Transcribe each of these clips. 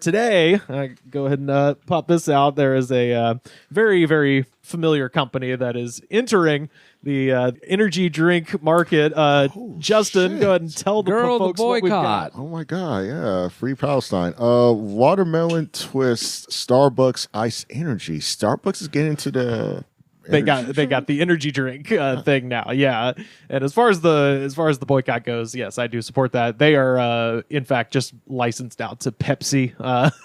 Today, go ahead and pop this out. There is a very, very familiar company that is entering the energy drink market. Justin, shit. go ahead and tell the folks what we've got. Oh my God, yeah. Free Palestine. Watermelom Twist, Starbucks Ice Energy. Starbucks is getting into the They got the energy drink thing now, yeah. And as far as the boycott goes, yes, I do support that. They are in fact just licensed out to Pepsi.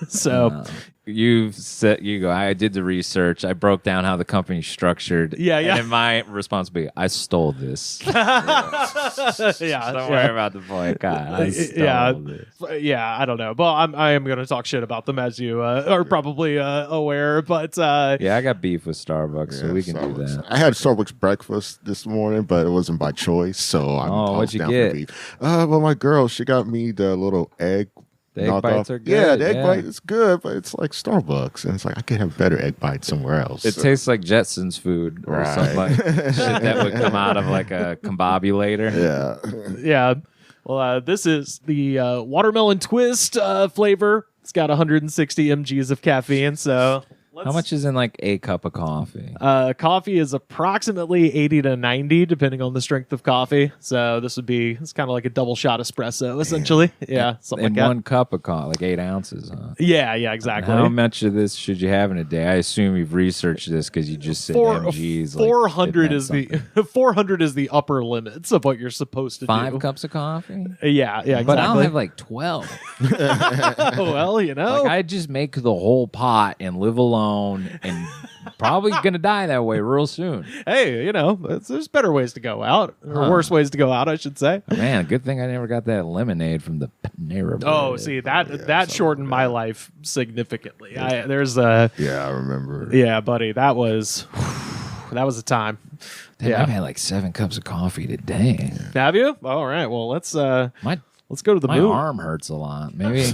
So I did the research. I broke down how the company's structured. Yeah. And in my responsibility, I stole this. Yeah, Don't worry about the boycott. I stole this. Yeah, I don't know. Well, I am going to talk shit about them, as you are probably aware. But Yeah, I got beef with Starbucks, so we can do that. I had Starbucks breakfast this morning, but it wasn't by choice, so I was what'd you down get? for beef. Well, my girl, she got me the little egg. The egg bites are good. Yeah, the egg bite is good, but it's like Starbucks, and it's like I could have better egg bites somewhere else. It tastes like Jetsons food or something like shit that would come out of like a combobulator. Yeah. Yeah. Well, this is the Watermelom Twist flavor. It's got 160 mgs of caffeine, so... How much is in like a cup of coffee? Coffee is approximately 80 to 90, depending on the strength of coffee. So it's kind of like a double shot espresso, essentially. Yeah, something in like that. one cup of coffee, like 8 ounces, huh? Yeah, exactly. How much of this should you have in a day? I assume you've researched this because you just said mgs. 400 is the 400 is the upper limits of what you're supposed to do. 5 cups of coffee? Yeah, exactly. But I'll have like 12. Well, Like I just make the whole pot and live alone and probably gonna die that way real soon. Hey, there's better ways to go out, or worse ways to go out, I should say. Man, good thing I never got that lemonade from the Panera Bread. Oh, see that shortened my life significantly. Yeah, I remember. Yeah, buddy, that was a time. Damn, Yeah, I've had like 7 cups of coffee today. Have you? All right. Well, let's go to the my moon. arm hurts a lot. Maybe.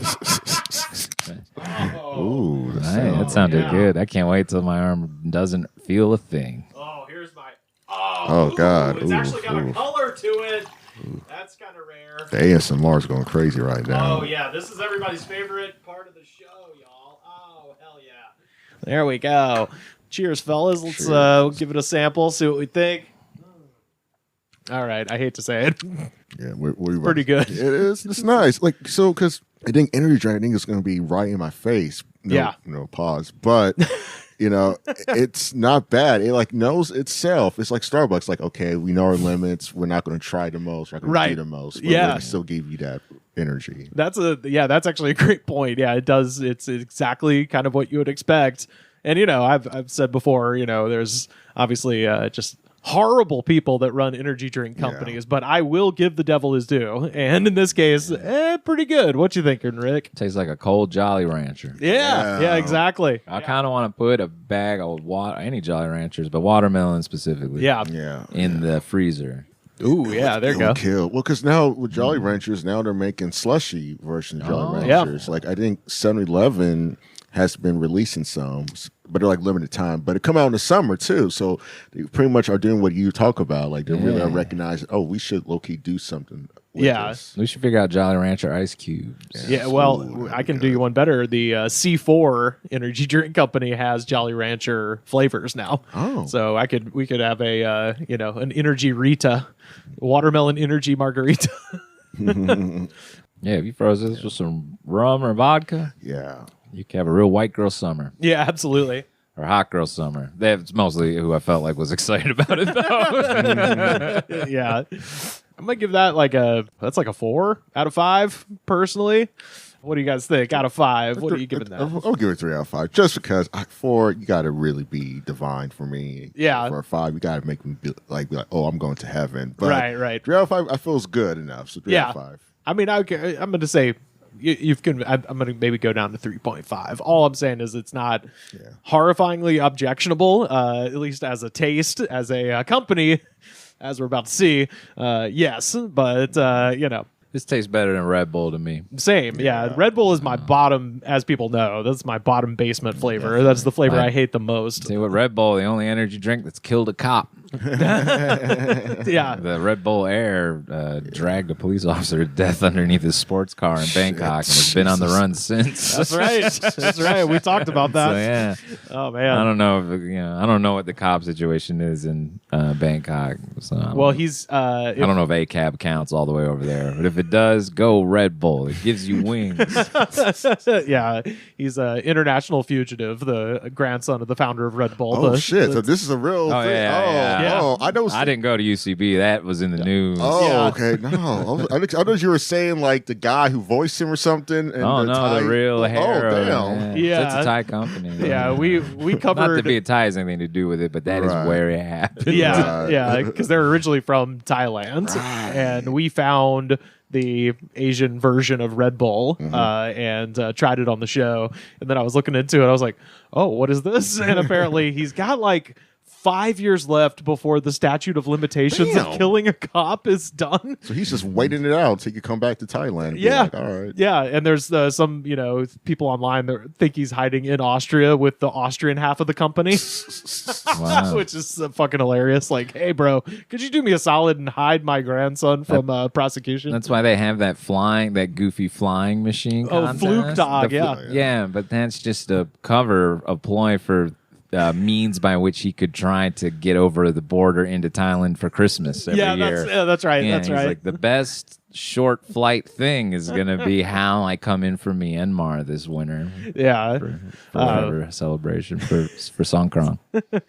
Ooh, Hey, that sounded good. I can't wait till my arm doesn't feel a thing. Oh, here's my. Oh, God. It's Ooh, actually got ooh. a color to it. That's kind of rare. The ASMR is going crazy right now. Oh yeah, this is everybody's favorite part of the show, y'all. Oh hell yeah! There we go. Cheers, fellas. Let's give it a sample. See what we think. All right. I hate to say it. Yeah, we're Pretty good. It is. It's nice. Like so, because I think energy drink, I think it's going to be right in my face. No pause. But it's not bad. It like knows itself. It's like Starbucks. Like, okay, we know our limits. We're not going to try the most. We're not going to do the most. But we're gonna still give you that energy. That's actually a great point. Yeah, it does. It's exactly kind of what you would expect. And I've said before, there's obviously just horrible people that run energy drink companies, but I will give the devil his due. And in this case, pretty good. What you thinking, Rick? Tastes like a cold Jolly Rancher. Yeah, exactly. I kind of want to put a bag of any Jolly Ranchers, but watermelon specifically. In the freezer. Ooh, yeah, there you go. Kill. Well, because now with Jolly Ranchers, now they're making slushy versions of Jolly Ranchers. Like I think 7-Eleven has been releasing some, but they're like limited time. But it come out in the summer too, so they pretty much are doing what you talk about. Like they really are recognizing, we should low key do something. With this. We should figure out Jolly Rancher ice cubes. Yeah, well, I can do you one better. The C4 energy drink company has Jolly Rancher flavors now. Oh, so we could have a an energy Rita, watermelon energy margarita. Yeah, if you froze this with some rum or vodka, you can have a real white girl summer. Yeah, absolutely. Or hot girl summer. That's mostly who I felt like was excited about it, though. Yeah. I'm going to give that like a 4 out of 5, personally. What do you guys think? Out of 5, what are you giving that? I'll give it 3 out of 5, just because 4, you got to really be divine for me. Yeah. For a 5, you got to make me be like, oh, I'm going to heaven. But right. 3 out of 5, I feel is good enough. So 3 out of 5. I mean, I'm going to say I'm going to maybe go down to 3.5. All I'm saying is it's not horrifyingly objectionable, at least as a taste, as a company, as we're about to see. Yes, but This tastes better than Red Bull to me. Same, yeah. Red Bull is my bottom, as people know. That's my bottom basement flavor. That's the flavor I hate the most. See, with Red Bull, the only energy drink that's killed a cop. Yeah. The Red Bull Air dragged a police officer to death underneath his sports car in Bangkok and has been on the run since. That's right. That's right. We talked about that. So, yeah. Oh man. I don't know if, I don't know what the cop situation is in Bangkok. So I don't know if ACAB counts all the way over there, but if it does, go Red Bull. It gives you wings. Yeah, he's an international fugitive, the grandson of the founder of Red Bull. Oh shit! So this is a real thing. Yeah. Oh, I know. I didn't go to UCB. That was in the news. Oh, okay. No, I thought you were saying like the guy who voiced him or something. And the real hair. Oh, damn. Yeah. It's a Thai company. Yeah, we covered. Not to be a Thai has anything to do with it, but that is where it happened. Yeah, because they're originally from Thailand, and we found the Asian version of Red Bull and tried it on the show. And then I was looking into it. I was like, oh, what is this? And apparently he's got like 5 years left before the statute of limitations of killing a cop is done. So he's just waiting it out so he could come back to Thailand. Yeah. Like, all right. Yeah. And there's some, people online that think he's hiding in Austria with the Austrian half of the company, which is fucking hilarious. Like, hey, bro, could you do me a solid and hide my grandson from prosecution? That's why they have that goofy flying machine contest. Fluke Dog, Yeah, but that's just a ploy for means by which he could try to get over the border into Thailand for Christmas every year. That's right. Yeah, that's right. Like, the best short flight thing is going to be how I come in from Myanmar this winter. Yeah. For whatever celebration for Songkran. Well,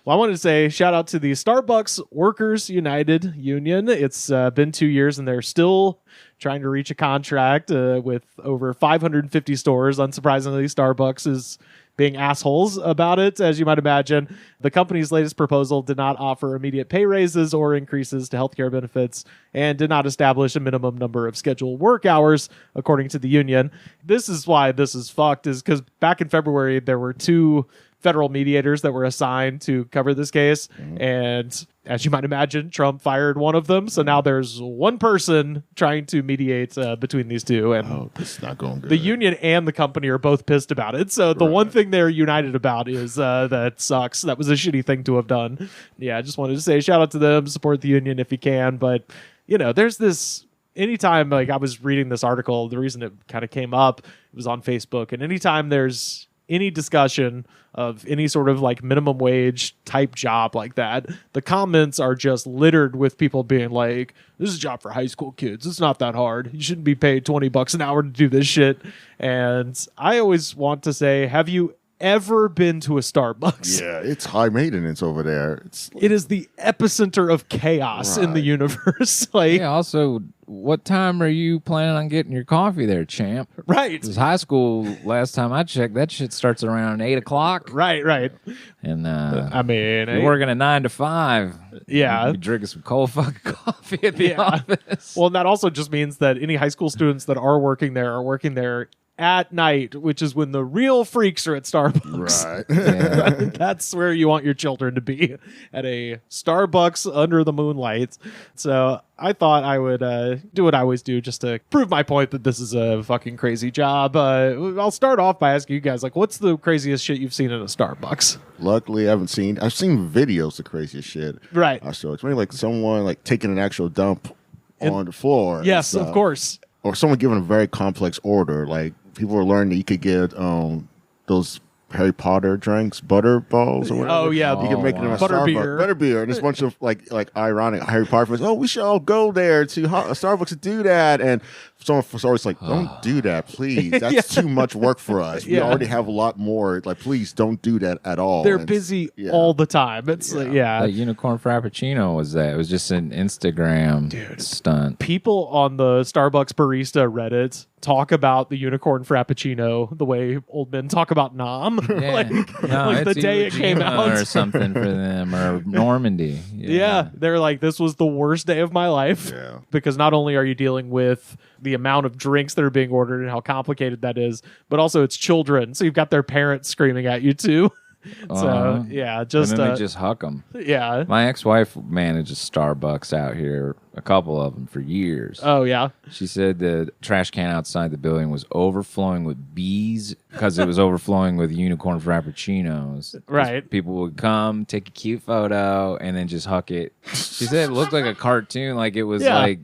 I wanted to say shout out to the Starbucks Workers United Union. It's been 2 years and they're still trying to reach a contract with over 550 stores. Unsurprisingly, Starbucks is being assholes about it, as you might imagine. The company's latest proposal did not offer immediate pay raises or increases to healthcare benefits and did not establish a minimum number of scheduled work hours, according to the union. This is why this is fucked, is because back in February, there were 2 federal mediators that were assigned to cover this case. And as you might imagine, Trump fired one of them. So now there's one person trying to mediate between these two. And it's not going good. The union and the company are both pissed about it. So the one thing they're united about is that sucks. That was a shitty thing to have done. Yeah, I just wanted to say shout out to them, support the union if you can. But, there's this... Anytime I was reading this article, the reason it kind of came up, it was on Facebook. And anytime there's any discussion of any sort of minimum wage type job like that, the comments are just littered with people being like, this is a job for high school kids. It's not that hard. You shouldn't be paid $20 an hour to do this shit. And I always want to say, have you ever been to a Starbucks? Yeah, it's high maintenance over there. It is the epicenter of chaos in the universe. Also, what time are you planning on getting your coffee there, champ? Right. Because high school, last time I checked, that shit starts around 8 o'clock. Right. And you're working a 9 to 5. Yeah. You're drinking some cold fucking coffee at the office. Well, that also just means that any high school students that are working there at night, which is when the real freaks are at Starbucks. Right. Yeah. That's where you want your children to be, at a Starbucks under the moonlight. So I thought I would do what I always do just to prove my point that this is a fucking crazy job. I'll start off by asking you guys, what's the craziest shit you've seen in a Starbucks? Luckily, I've seen videos of craziest shit. Right. So it's maybe someone taking an actual dump on the floor. Yes, of course. Or someone giving a very complex order. People are learning that you could get those Harry Potter drinks, butter balls or whatever. Oh yeah, you can make them at Butterbeer. Butterbeer, and there's a bunch of ironic Harry Potter fans. Oh, we should all go there to Starbucks to do that. And someone's always like, don't do that, please. That's too much work for us. We already have a lot more. Please don't do that at all. They're busy all the time. It's That unicorn frappuccino was that. It was just an Instagram stunt. People on the Starbucks barista Reddit talk about the unicorn frappuccino the way old men talk about Nam. Yeah. The day it came out or something for them, or Normandy. They're like, this was the worst day of my life. Because not only are you dealing with the amount of drinks that are being ordered and how complicated that is, but also it's children, so you've got their parents screaming at you too. So yeah, just and then they just huck them. Yeah. My ex-wife manages Starbucks out here, a couple of them for years. Oh yeah. She said the trash can outside the building was overflowing with bees because it was overflowing with unicorn frappuccinos. Right. People would come, take a cute photo, and then just huck it. She said it looked like a cartoon, like it was like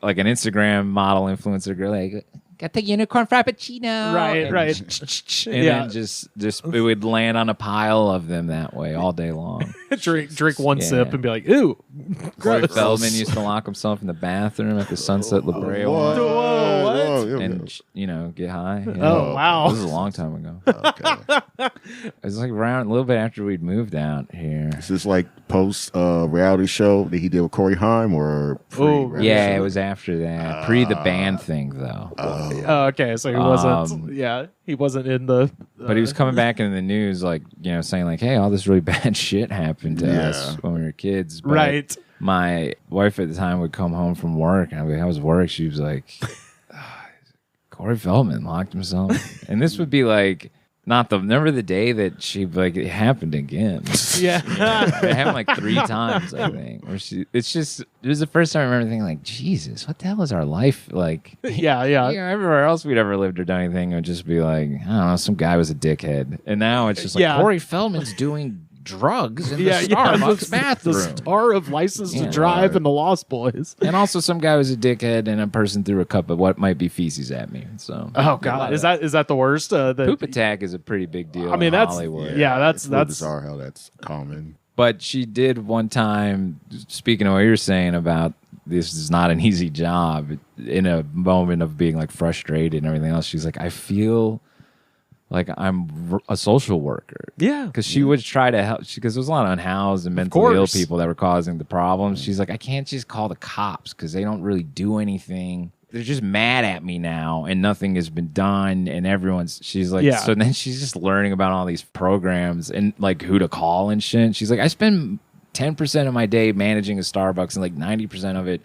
an Instagram model influencer girl, like, got the unicorn frappuccino. Right. And then just it would land on a pile of them that way all day long. drink one sip and be like, ooh. Corey Feldman used to lock himself in the bathroom at the Sunset La Brea one. Whoa, And, get high. Yeah. Oh, wow. This was a long time ago. Okay. It was like around a little bit after we'd moved out here. Is this like post reality show that he did with Corey Haim or pre? Yeah, it was after that. Pre the band thing, though. Oh, okay. So he wasn't. He wasn't in the. But he was coming back in the news, like saying like, "Hey, all this really bad shit happened to us when we were kids." But right. My wife at the time would come home from work, and I'd be like, "How was work?" She was like, "Corey Feldman locked himself," and this would be like. Remember the day that it happened again. Yeah. It happened like 3 times, I think. It was the first time I remember thinking like, Jesus, what the hell is our life like? Yeah. Everywhere else we'd ever lived or done anything, it would just be like, I don't know, some guy was a dickhead. And now it's just like, Corey Feldman's doing drugs in the Starbucks bathroom. The star of License to Drive and the Lost Boys. And also some guy was a dickhead and a person threw a cup of what might be feces at me. So oh god, is that the worst? Poop attack is a pretty big deal. I mean, that's Hollywood. that's bizarre how that's common. But she did one time, speaking of what you're saying about this is not an easy job, in a moment of being like frustrated and everything else, she's like, I feel like I'm a social worker. Yeah. Because she would try to help, because there was a lot of unhoused and mentally ill people that were causing the problems. She's like, I can't just call the cops because they don't really do anything. They're just mad at me now and nothing has been done. And she's like, so then she's just learning about all these programs and like who to call and shit. She's like, I spend 10% of my day managing a Starbucks and like 90% of it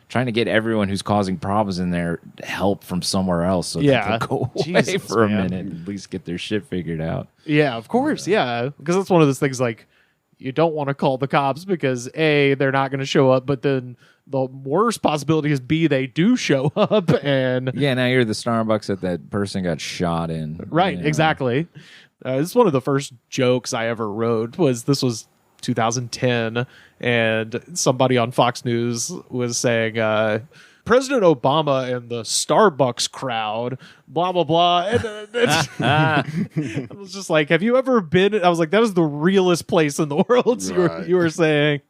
trying to get everyone who's causing problems in there help from somewhere else so they can go away for a minute and at least get their shit figured out. Yeah, of course. Yeah. Because that's one of those things like you don't want to call the cops because A, they're not going to show up, but then the worst possibility is B, they do show up and now you're the Starbucks that person got shot in. Right, exactly. This is one of the first jokes I ever wrote this was 2010, and somebody on Fox News was saying President Obama and the Starbucks crowd, blah, blah, blah. And I was just like, have you ever been? I was like, that is the realest place in the world. Right. You were saying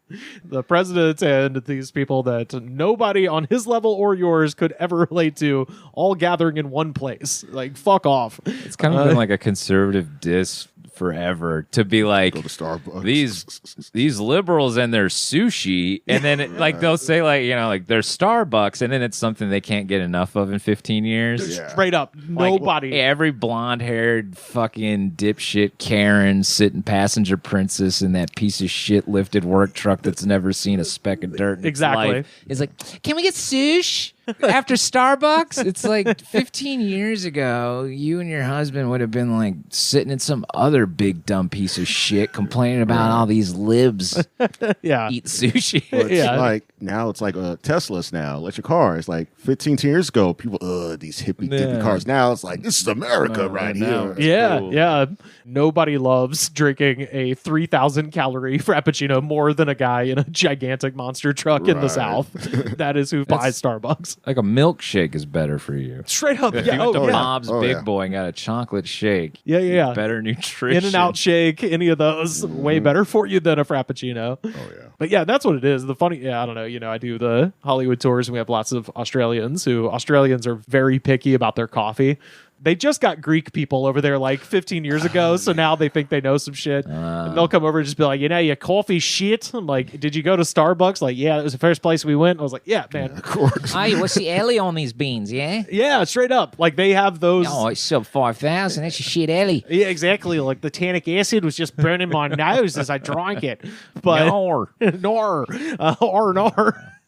the president and these people that nobody on his level or yours could ever relate to all gathering in one place. Like, fuck off. It's kind of been like a conservative diss forever to be like, go to Starbucks. these liberals and their sushi, and then they'll say like their Starbucks, and then it's something they can't get enough of in 15 years. Straight up, nobody. Every blonde-haired fucking dipshit Karen sitting passenger princess in that piece of shit lifted work truck that's never seen a speck of dirt in its life is like, can we get sushi after Starbucks? It's like 15 years ago, you and your husband would have been like sitting in some other big dumb piece of shit complaining about all these libs eat sushi. Well, it's like now it's like Teslas now, electric cars. Like 15 years ago, people, these hippie dippy cars. Now it's like, this is America right here. Yeah. Nobody loves drinking a 3,000 calorie Frappuccino more than a guy in a gigantic monster truck in the South. That is who buys Starbucks. Like a milkshake is better for you. Straight up. If you went to Bob's Big Boy and got a chocolate shake. Yeah. Better nutrition. In-N-Out shake, any of those, way better for you than a Frappuccino. Oh, yeah. But yeah, that's what it is. The funny, I don't know, I do the Hollywood tours and we have lots of Australians are very picky about their coffee. They just got Greek people over there like 15 years ago, so now they think they know some shit. And they'll come over and just be like, your coffee shit. I'm like, did you go to Starbucks? Like, yeah, it was the first place we went. I was like, yeah, man. Yeah, of course. Hey, what's the Ellie on these beans, yeah? Yeah, straight up. Like, they have those. Oh, it's sub 5,000. That's a shit Ellie. Yeah, exactly. Like, the tannic acid was just burning my nose as I drank it. But Nor. R.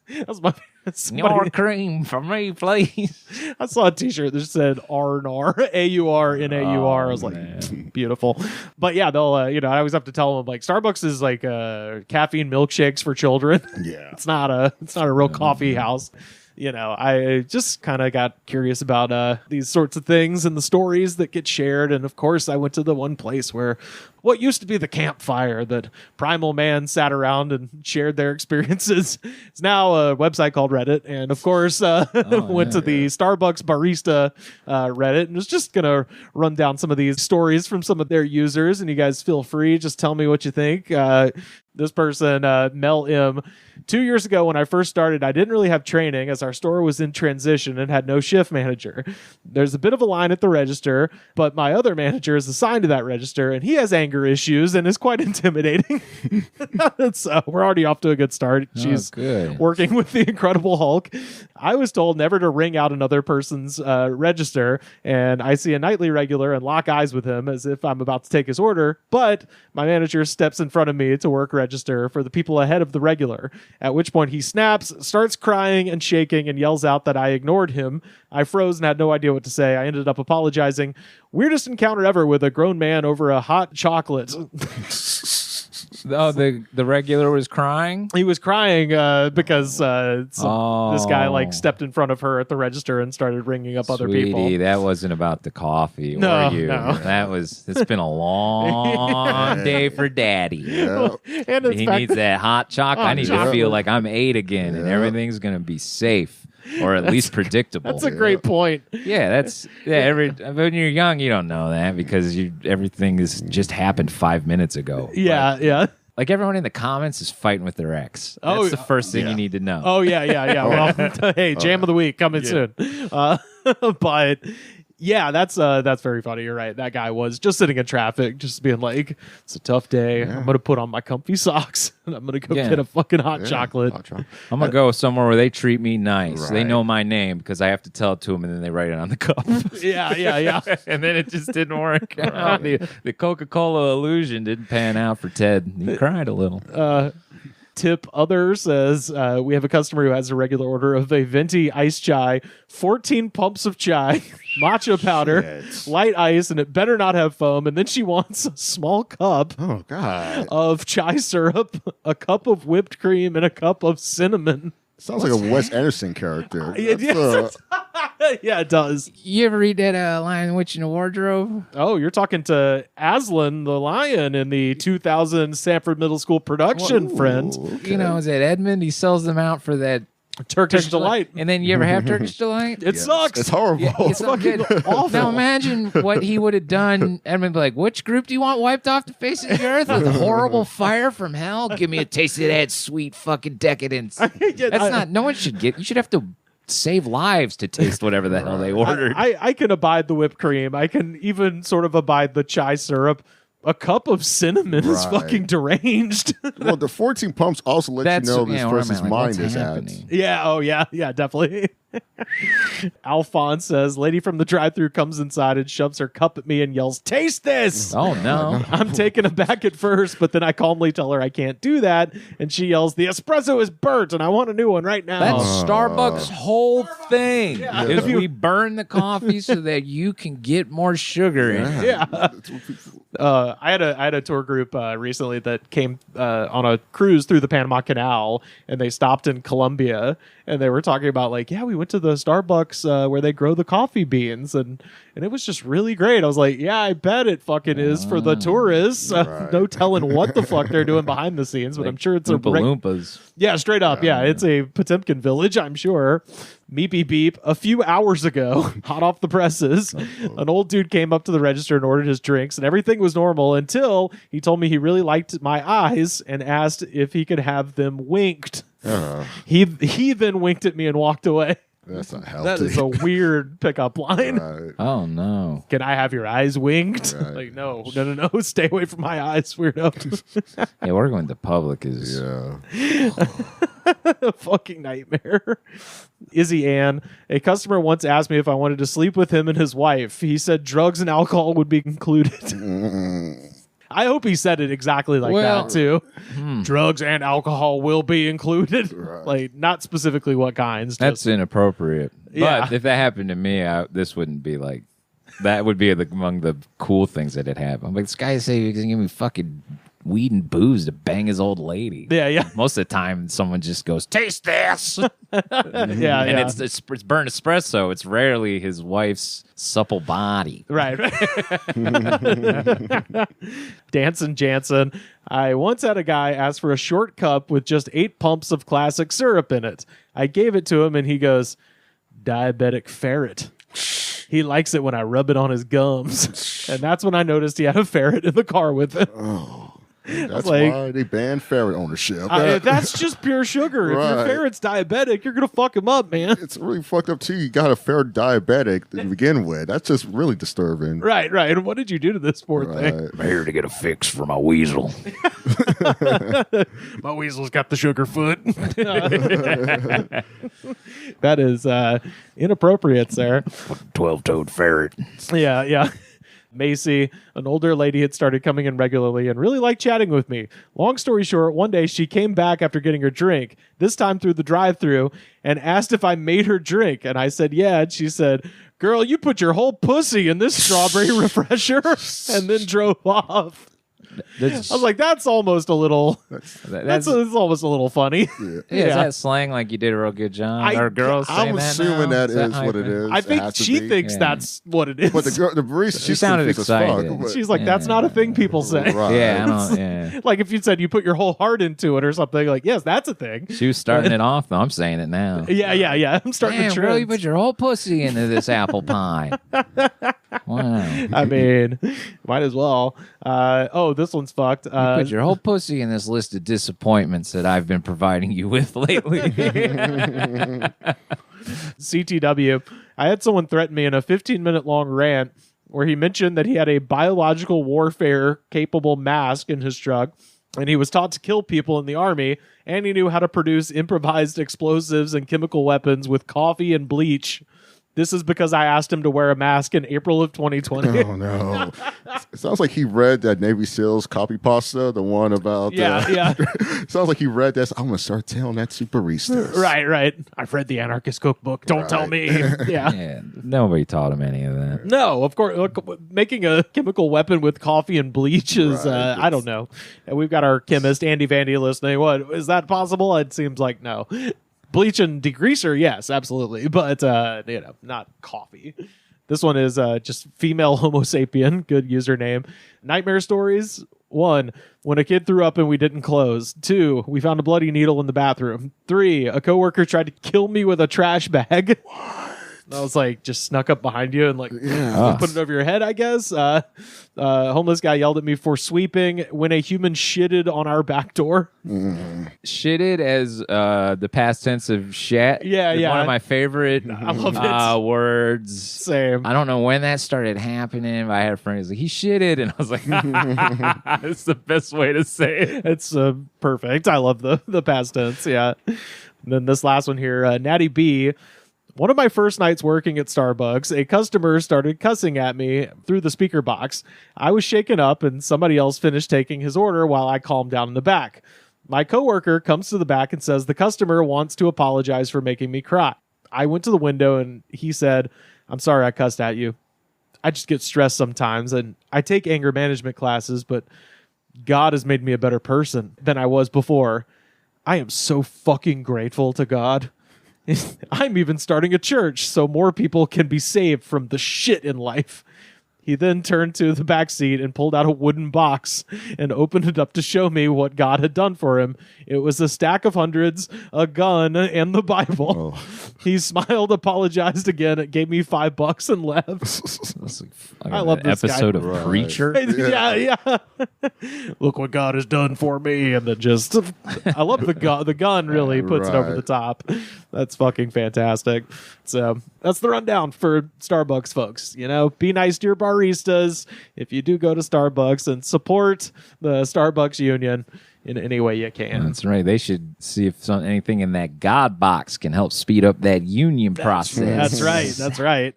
That's my More cream for me, please. I saw a T-shirt that said "R-N-R," A-U-R-N-A-U-R. I was like, beautiful. But yeah, they'll I always have to tell them like Starbucks is like caffeine milkshakes for children. Yeah, it's not a real coffee house. I just kind of got curious about these sorts of things and the stories that get shared. And of course, I went to the one place where what used to be the campfire that Primal Man sat around and shared their experiences. It's now a website called Reddit. And of course, went to the Starbucks barista Reddit and was just going to run down some of these stories from some of their users. And you guys feel free. Just tell me what you think. This person, Mel M. 2 years ago when I first started, I didn't really have training as our store was in transition and had no shift manager. There's a bit of a line at the register, but my other manager is assigned to that register and he has anger issues and is quite intimidating. So we're already off to a good start. She's working with the Incredible Hulk. I was told never to ring out another person's register, and I see a nightly regular and lock eyes with him as if I'm about to take his order, but my manager steps in front of me to work register for the people ahead of the regular, at which point he snaps, starts crying and shaking, and yells out that I ignored him. I froze and had no idea what to say. I ended up apologizing. Weirdest encounter ever with a grown man over a hot chocolate. Oh, the regular was crying? He was crying because this guy stepped in front of her at the register and started ringing up other people. That wasn't about the coffee, no, were you? No. It's been a long day for Daddy. Yeah. And he needs that hot chocolate. I need to feel like I'm 8 again and everything's going to be safe. Or at least predictable. That's a great point. Yeah, when you're young, you don't know that because everything has just happened 5 minutes ago. Yeah, yeah. Like everyone in the comments is fighting with their ex. That's the first thing you need to know. Oh yeah. Well, hey, jam of the week coming soon. But yeah, that's very funny. You're right. That guy was just sitting in traffic, just being like, "It's a tough day. Yeah. I'm gonna put on my comfy socks and I'm gonna go get a fucking hot chocolate. I'm gonna go somewhere where they treat me nice. Right. They know my name because I have to tell it to them, and then they write it on the cup. Yeah. And then it just didn't work out. The Coca-Cola illusion didn't pan out for Ted. He cried a little. Tip other says we have a customer who has a regular order of a venti iced chai, 14 pumps of chai, matcha powder, light ice, and it better not have foam. And then she wants a small cup of chai syrup, a cup of whipped cream, and a cup of cinnamon. Sounds like a Wes Anderson character. Yeah, it does. You ever read that Lion, Witch, and the Wardrobe? Oh, you're talking to Aslan the Lion in the 2000 Sanford Middle School production, friend. Okay. Is that Edmund? He sells them out for that Turkish Delight. And then you ever have Turkish Delight? It sucks. It's horrible. Yeah, it's fucking awful. Now imagine what he would have done. Edmund would be like, which group do you want wiped off the face of the earth with horrible fire from hell? Give me a taste of that sweet fucking decadence. No one should get. You should have to save lives to taste whatever the hell they ordered. I can abide the whipped cream. I can even sort of abide the chai syrup. A cup of cinnamon is fucking deranged. Well, the 14 pumps also let you know this person's mind is at. Yeah, oh yeah, definitely. Alphonse says, lady from the drive-thru comes inside and shoves her cup at me and yells, "Taste this!" Oh, no. I'm taken aback at first, but then I calmly tell her I can't do that, and she yells, "The espresso is burnt, and I want a new one right now." That's Starbucks' whole thing. Yeah. Is we burn the coffee so that you can get more sugar in it. Yeah. I had a tour group recently that came on a cruise through the Panama Canal, and they stopped in Colombia, and they were talking about we went to the Starbucks where they grow the coffee beans, and it was just really great. I was like, yeah, I bet it fucking is for the tourists. No telling what the fuck they're doing behind the scenes, but I'm sure it's Oompa Loompas. Yeah, straight up. Yeah, it's a Potemkin village, I'm sure. Meepy beep. A few hours ago, hot off the presses, an old dude came up to the register and ordered his drinks, and everything was normal until he told me he really liked my eyes and asked if he could have them winked. He then winked at me and walked away. That's not healthy. That is a weird pickup line. Right. Oh, no. Can I have your eyes winked? Right. Like, no. Stay away from my eyes, weirdo. Yeah, working with the public is... a fucking nightmare. Izzy Ann, a customer once asked me if I wanted to sleep with him and his wife. He said drugs and alcohol would be included. I hope he said it exactly like that too. Drugs and alcohol will be included. Right. Like not specifically what kinds. That's inappropriate. Yeah. But if that happened to me, this wouldn't be like. That would be among the cool things that had happened. I'm like, this guy say he's gonna give me fucking weed and booze to bang his old lady. Yeah. Most of the time, someone just goes, "Taste this." And it's burnt espresso. It's rarely his wife's supple body. Right. Dancing Jansen. I once had a guy ask for a short cup with just 8 pumps of classic syrup in it. I gave it to him and he goes, "Diabetic ferret." He likes it when I rub it on his gums. And that's when I noticed he had a ferret in the car with him. Oh, that's like, why they banned ferret ownership. That's just pure sugar. If your ferret's diabetic, you're going to fuck him up, man. It's really fucked up, too. You got a ferret diabetic to begin with. That's just really disturbing. Right. And what did you do to this poor thing? I'm here to get a fix for my weasel. My weasel's got the sugar foot. That is inappropriate, sir. 12-toed ferret. Yeah. Macy, an older lady, had started coming in regularly and really liked chatting with me. Long story short, one day she came back after getting her drink, this time through the drive-thru, and asked if I made her drink. And I said, yeah. And she said, "Girl, you put your whole pussy in this strawberry refresher," and then drove off. I was like, that's almost a little. That's almost a little funny. Is that slang like you did a real good job? Are girls saying I'm that assuming now? that is what it is. I think she thinks that's what it is. But the barista, she sounded excited. She's like, that's not a thing people say. Right. Yeah, I don't. Yeah. Like if you said you put your whole heart into it or something, like, yes, that's a thing. She was starting it off, though. I'm saying it now. Yeah. I'm starting to trend. Girl, you put your whole pussy into this apple pie. Wow. I mean, might as well. This one's fucked. You put your whole pussy in this list of disappointments that I've been providing you with lately. CTW. I had someone threaten me in a 15-minute long rant where he mentioned that he had a biological warfare capable mask in his truck, and he was taught to kill people in the army, and he knew how to produce improvised explosives and chemical weapons with coffee and bleach. This is because I asked him to wear a mask in April of 2020. Oh, no. It sounds like he read that Navy SEALs copy pasta, the one about... Yeah. Sounds like he read that. I'm going to start telling that to baristas. Right. I've read the Anarchist Cookbook. Don't tell me. Yeah. Nobody taught him any of that. No, of course. Look, making a chemical weapon with coffee and bleach is, I don't know. And we've got our chemist, Andy Vandy, listening. What, is that possible? It seems like no. Bleach and degreaser, yes, absolutely. But, not coffee. This one is just female Homo sapien. Good username. Nightmare stories. 1, when a kid threw up and we didn't close. 2, we found a bloody needle in the bathroom. 3, a coworker tried to kill me with a trash bag. What? I was like, just snuck up behind you and put it over your head, I guess. Homeless guy yelled at me for sweeping when a human shitted on our back door. Shitted as the past tense of shat. Yeah. One of my favorite I love it. words. Same. I don't know when that started happening, but I had a friend who's like, he shitted. And I was like, it's the best way to say it. It's perfect. I love the past tense. Yeah. And then this last one here, Natty B. One of my first nights working at Starbucks, a customer started cussing at me through the speaker box. I was shaken up and somebody else finished taking his order while I calmed down in the back. My coworker comes to the back and says the customer wants to apologize for making me cry. I went to the window and he said, "I'm sorry I cussed at you. I just get stressed sometimes and I take anger management classes, but God has made me a better person than I was before. I am so fucking grateful to God. I'm even starting a church so more people can be saved from the shit in life." He then turned to the back seat and pulled out a wooden box and opened it up to show me what God had done for him. It was a stack of hundreds, a gun, and the Bible. Oh. He smiled, apologized again, gave me $5 and left. I love this episode guy. of Preacher. Yeah. Look what God has done for me, and then just I love the gun really puts it over the top. That's fucking fantastic. So that's the rundown for Starbucks, folks. Be nice to your baristas if you do go to Starbucks and support the Starbucks union in any way you can. That's right. They should see if anything in that God box can help speed up that union process. That's right.